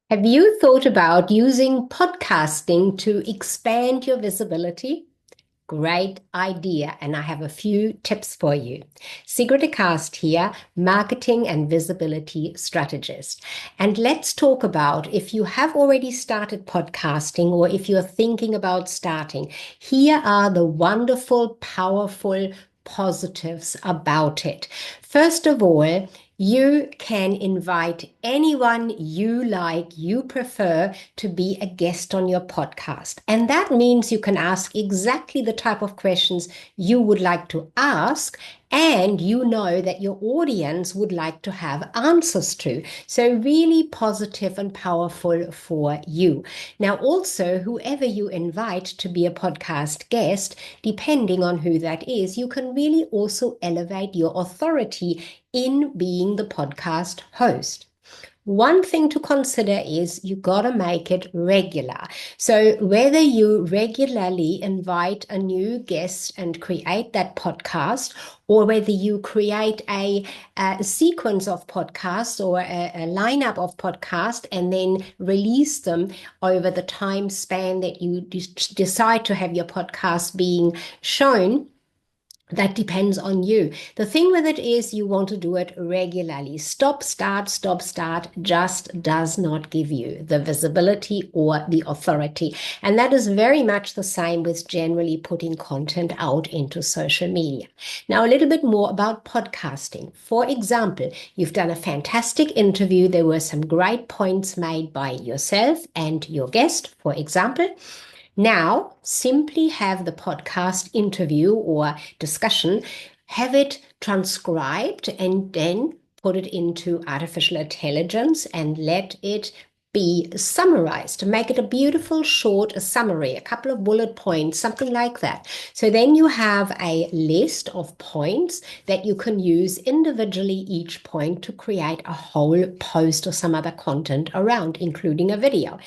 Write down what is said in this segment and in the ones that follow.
Have you thought about using podcasting to expand your visibility? Great idea, and I have a few tips for you. Sigrid Cast here, marketing and visibility strategist. And let's talk about if you have already started podcasting or if you're thinking about starting. Here are the wonderful, powerful positives about it. First of all, you can invite anyone you like, you prefer to be a guest on your podcast. And that means you can ask exactly the type of questions you would like to ask, and you know that your audience would like to have answers to. So really positive and powerful for you. Now, also, whoever you invite to be a podcast guest, depending on who that is, you can really also elevate your authority in being the podcast host. One thing to consider is you got to make it regular. So whether you regularly invite a new guest and create that podcast, or whether you create a sequence of podcasts or a lineup of podcasts and then release them over the time span that you decide to have your podcast being shown, that depends on you. The thing with it is you want to do it regularly. Stop, start just does not give you the visibility or the authority. And that is very much the same with generally putting content out into social media. Now, a little bit more about podcasting. For example, you've done a fantastic interview. There were some great points made by yourself and your guest, for example. Now, simply have the podcast interview or discussion, have it transcribed, and then put it into artificial intelligence and let it be summarized. Make it a beautiful short summary, a couple of bullet points, something like that. So then you have a list of points that you can use individually, each point, to create a whole post or some other content around, including a video.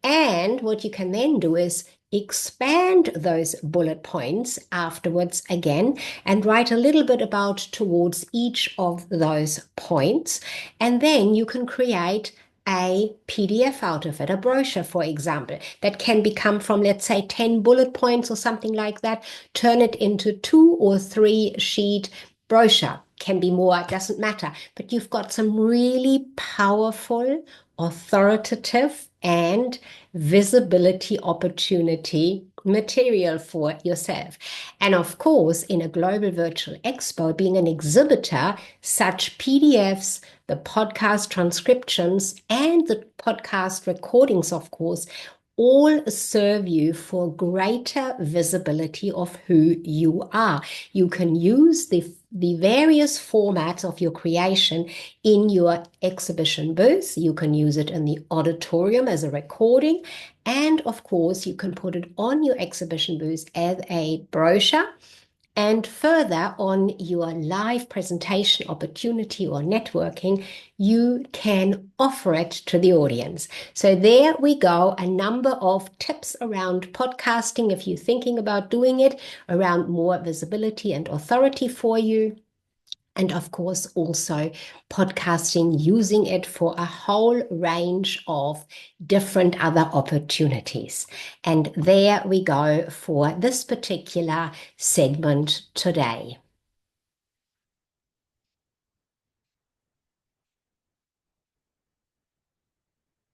And what you can then do is expand those bullet points afterwards again and write a little bit about towards each of those points. And then you can create a PDF out of it, a brochure, for example, that can become from, let's say, 10 bullet points or something like that. Turn it into 2 or 3 sheet brochure. Can be more, it doesn't matter. But you've got some really powerful, authoritative, and visibility opportunity material for yourself. And of course, in a global virtual expo, being an exhibitor, such PDFs, the podcast transcriptions, and the podcast recordings, of course, all serve you for greater visibility of who you are. You can use the various formats of your creation in your exhibition booth. You can use it in the auditorium as a recording. And of course, you can put it on your exhibition booth as a brochure. And further, on your live presentation opportunity or networking, you can offer it to the audience. So there we go, a number of tips around podcasting if you're thinking about doing it, around more visibility and authority for you. And of course, also podcasting, using it for a whole range of different other opportunities. And there we go for this particular segment today.